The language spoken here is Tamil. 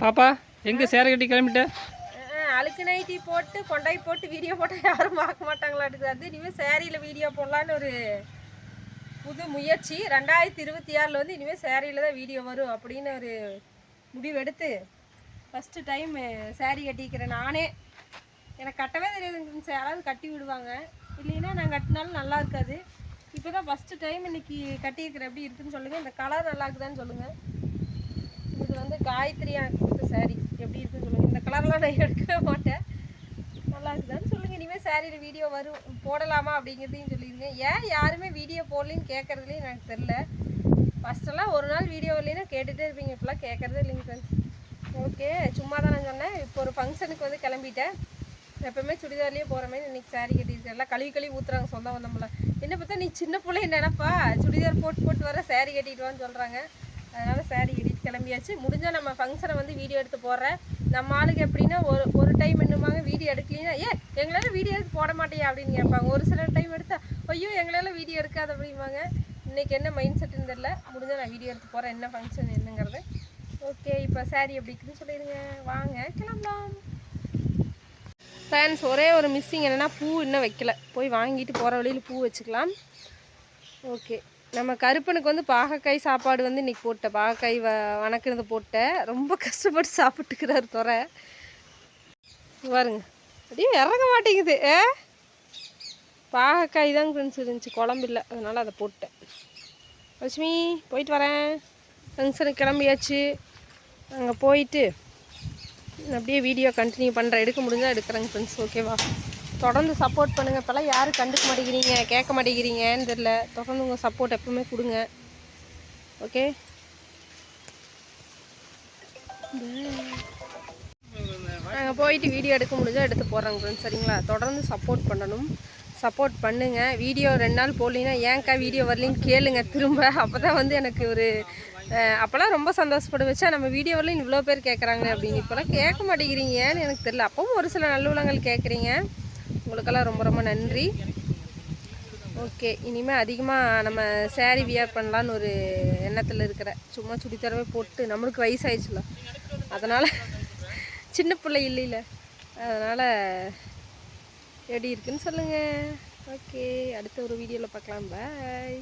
பாப்பா எங்கே சேரை கட்டி கிளம்பிட்ட? அழுக்கு நைட்டி போட்டு கொண்டாய் போட்டு வீடியோ போட்டால் யாரும் பார்க்க மாட்டாங்களாட்டுது. அது இனிமேல் சேரீயில் வீடியோ போடலான்னு ஒரு புது முயற்சி. 2026 வந்து இனிமேல் சேரீயில் தான் வீடியோ வரும் அப்படின்னு ஒரு முடிவெடுத்து ஃபஸ்ட்டு டைம் சேரீ கட்டிக்கிறேன் நானே. எனக்கு கட்டவே தெரியாதுங்க, யாராவது கட்டி விடுவாங்க, இல்லைன்னா நான் கட்டினாலும் நல்லா இருக்காது. இப்போ தான் ஃபஸ்ட்டு டைம் இன்றைக்கி கட்டியிருக்கிறேன். எப்படி இருக்குதுன்னு சொல்லுங்கள். இந்த கலர் நல்லா இருக்குதான்னு சொல்லுங்கள். இது வந்து காயத்ரி எனக்கு கொடுத்த சாரீ. எப்படி இருக்குன்னு சொல்லுங்கள். இந்த கலர்லாம் நான் எடுக்கவே மாட்டேன். நல்லா இருக்குதான்னு சொல்லுங்கள். இனிமேல் சாரியில் வீடியோ வரும், போடலாமா அப்படிங்கிறதையும் சொல்லிடுங்க. ஏன் யாருமே வீடியோ போடலின்னு கேட்குறதுலேயும் எனக்கு தெரில. ஃபஸ்ட்டெல்லாம் ஒரு நாள் வீடியோ இல்லைன்னா கேட்டுகிட்டே இருப்பீங்க, இப்போலாம் கேட்குறதே இல்லைங்க ஃப்ரெண்ட்ஸ். ஓகே, சும்மா தான் நான் சொன்னேன். இப்போ ஒரு ஃபங்க்ஷனுக்கு வந்து கிளம்பிட்டேன். எப்போவுமே சுடிதார்லேயே போகிற மாதிரி இன்றைக்கி சாரீ கட்டியிருக்கேன். எல்லாம் கழுவி ஊற்றுறாங்க சொந்தம் வந்தோம்ல. என்ன பார்த்தா நீ சின்ன பிள்ளை நினைப்பா, சுடிதார் போட்டு வர சாரீ கட்டிட்டு வான்னு சொல்கிறாங்க. அதனால் சாரீ கட்டிட்டு கிளம்பியாச்சு. முடிஞ்சால் நம்ம ஃபங்க்ஷனை வந்து வீடியோ எடுத்து போடுறேன். நம்ம ஆளுக்கு எப்படின்னா ஒரு டைம் என்னமாங்க வீடியோ எடுக்கலின்னா எங்களால் வீடியோ எடுத்து போட மாட்டேயா அப்படின்னு கேட்பாங்க. ஒரு சில டைம் எடுத்தால் ஐயோ எங்களால் வீடியோ எடுக்காது அப்படிம்பாங்க. இன்றைக்கி என்ன மைண்ட் செட்டுன்னு தெரில. முடிஞ்சால் நான் வீடியோ எடுத்து போகிறேன், என்ன ஃபங்க்ஷன் என்னங்கிறது. ஓகே, இப்போ சாரீ எப்படி இருக்குதுன்னு சொல்லிடுங்க, வாங்க கிளம்பலாம். ஃப்ரெண்ட்ஸ், ஒரே ஒரு மிஸ்ஸிங் என்னென்னா பூ இன்னும் வைக்கல. போய் வாங்கிட்டு போகிற வழியில் பூ வச்சுக்கலாம். ஓகே, நம்ம கருப்பனுக்கு வந்து பாகக்காய் சாப்பாடு வந்து இன்றைக்கி போட்டேன். பாகக்காய் வணக்கினது போட்டேன். ரொம்ப கஷ்டப்பட்டு சாப்பிட்டுக்கிறாரு துறை. பாருங்க, அப்படியே இறங்க மாட்டேங்குது. பாகக்காய் தாங்க ஃப்ரெண்ட்ஸ் இருந்துச்சு, குழம்பு இல்லை, அதனால் அதை போட்டேன். லட்சுமி போயிட்டு வரேன். ஃபங்க்ஷனுக்கு கிளம்பியாச்சு. அங்கே போயிட்டு அப்படியே வீடியோ கண்டினியூ பண்ணுறேன். எடுக்க முடிஞ்சால் எடுக்கிறேங்க ஃப்ரெண்ட்ஸ். ஓகேவா? தொடர்ந்து சப்போர்ட் பண்ணுங்கள். இப்போல்லாம் யாரும் கண்டுக்க மாட்டேங்கிறீங்க, கேட்க மாட்டேங்கிறீங்கன்னு தெரியல. தொடர்ந்து உங்கள் சப்போர்ட் எப்பவுமே கொடுங்க. ஓகே, நாங்கள் போயிட்டு வீடியோ எடுக்க முடிஞ்சால் எடுத்து போடுறேங்க ஃப்ரெண்ட்ஸ். சரிங்களா? தொடர்ந்து சப்போர்ட் பண்ணணும், சப்போர்ட் பண்ணுங்கள். வீடியோ 2 நாள் போடலின்னா ஏன்க்கா வீடியோ வரலின்னு கேளுங்க திரும்ப. அப்போ தான் வந்து எனக்கு ஒரு அப்போல்லாம் ரொம்ப சந்தோஷப்பட வச்சா நம்ம வீடியோ வரலையும் இவ்வளோ பேர் கேட்குறாங்க அப்படின்னு. இப்போலாம் கேட்க மாட்டேங்கிறீங்க, ஏன்னு எனக்கு தெரியல. அப்பவும் ஒரு சில நல்லுள்ளங்கள் கேட்குறீங்க. உங்களுக்கெல்லாம் ரொம்ப ரொம்ப நன்றி. ஓகே, இனிமேல் அதிகமாக நம்ம சேரீ வியர் பண்ணலான்னு ஒரு எண்ணத்தில் இருக்கிற. சும்மா சுடித்தரவே போட்டு நம்மளுக்கு வயசாகிடுச்சுல, அதனால் சின்ன பிள்ளை இல்லைல்ல, அதனால் எப்படி இருக்குன்னு சொல்லுங்கள். ஓகே, அடுத்த ஒரு வீடியோவில் பார்க்கலாம். பாய்.